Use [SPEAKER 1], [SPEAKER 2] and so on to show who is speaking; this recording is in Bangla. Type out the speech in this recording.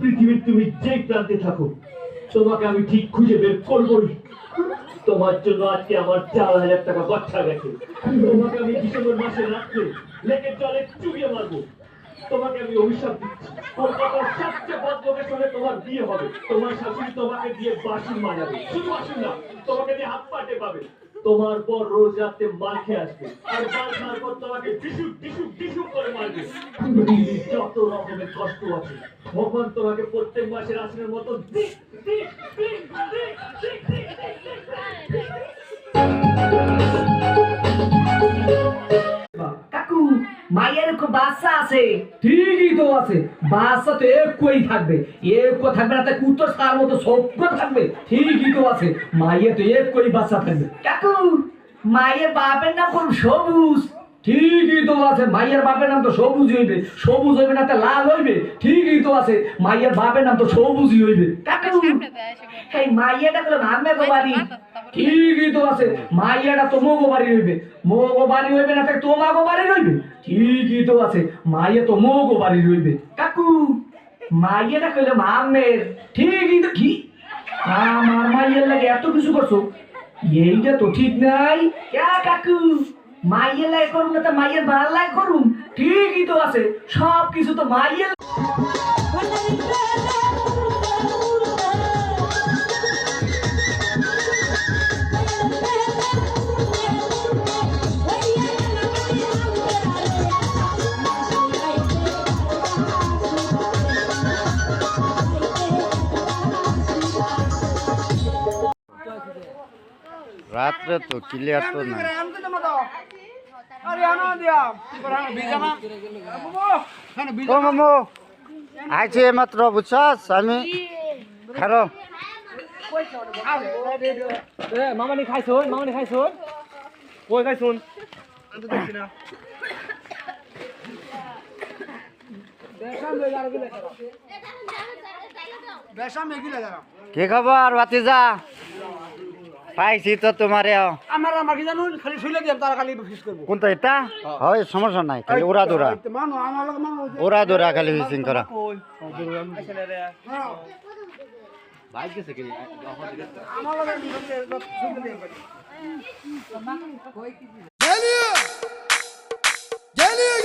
[SPEAKER 1] পৃথিবীর তুমি যে প্রান্তে থাকো তোমাকে আমি ঠিক খুঁজে বের করবোই। তোমার জন্য আজকে আমার 4,000 টাকা গচ্ছা গেছে। তোমাকে আমি ডিসেম্বর মাসে রাত্রে লেকের জলে চুবিয়ে মারবো। তোমাকে আমি অভিশাপ দিচ্ছি, কলকাতার সবচেয়ে বড় লোকের সঙ্গে তোমার বিয়ে হবে। তোমার শাশুড়ি তোমাকে দিয়ে বাঁশি মারাবে, শুধু বাঁশি না, তোমাকে দিয়ে হাত পা টেপাবে। তোমার পর রোজ রাতে মার খেয়ে আসবে, আর মার খাওয়ার পর তোমাকে ডিসুক ডিসুক ডিসুক করে মারবে। যত রকমের কষ্ট আছে ভগবান তোমাকে প্রত্যেক মাসের আসনের মতো
[SPEAKER 2] কাকু মায়ের খুব বাচ্চা আছে।
[SPEAKER 3] ঠিকই তো আছে, বাচ্চা তো একই থাকবে, একই থাকবে না, কুত্তর সার মতো সভ্য থাকবে। ঠিকই তো আছে, মায়ের তো একই বাচ্চা থাকবে।
[SPEAKER 2] কাকু মায়ের বাপের নাম কোন সবুজ।
[SPEAKER 3] ঠিকই তো আছে, মায়ের বাপের নাম তো সবুজ হইবে, সবুজ হইবে না লাল হইবে। ঠিকই তো আছে, মায়ের বাপের নাম তো সবুজই হইবে।
[SPEAKER 2] কাকু এই মাইয়াটা গুলো ভাঙবে গো বাড়ি।
[SPEAKER 3] ঠিকই তো আছে, মাইয়াটা তো মোগো বাড়ি হইবে, মোগো বাড়ি হইবে না তোমাগো বাড়ি হইবে। ঠিকই তো আছে, মাইয়া তো মোগো বাড়ি হইবে।
[SPEAKER 2] কাকু মাইয়াটা কইলে মামের।
[SPEAKER 3] ঠিকই তো, কি আমার মাইয়ের লাগে এত কিছু করছো, এইটা তো ঠিক নাই।
[SPEAKER 2] ক্যা কাকু মাইয়ের লাই করুন না তো মাইয়ের ভাল লাই করুন।
[SPEAKER 3] ঠিকই তো আছে, সব কিছু তো মাইয়ের।
[SPEAKER 4] রাত্রে তো ক্লিয়ার তো না। ও মামু আইছে মাত্র, বুঝছস? আমি খারো
[SPEAKER 3] মামানি খাইছুন, মামানি খাইছুন, কই খাইছুন?
[SPEAKER 4] কি খবর ভাতিজা? পাইছি তো তোমারে।
[SPEAKER 3] আমার কি জানুন, খালি শুইলে দিলাম, তারা খালি ফিস করবো।
[SPEAKER 4] কোনটা এটা? হয় সমস্যা নাই, খালি ওরা দৌড়া ওরা দৌড়া খালি ফিসিং করা।
[SPEAKER 5] Geliyor!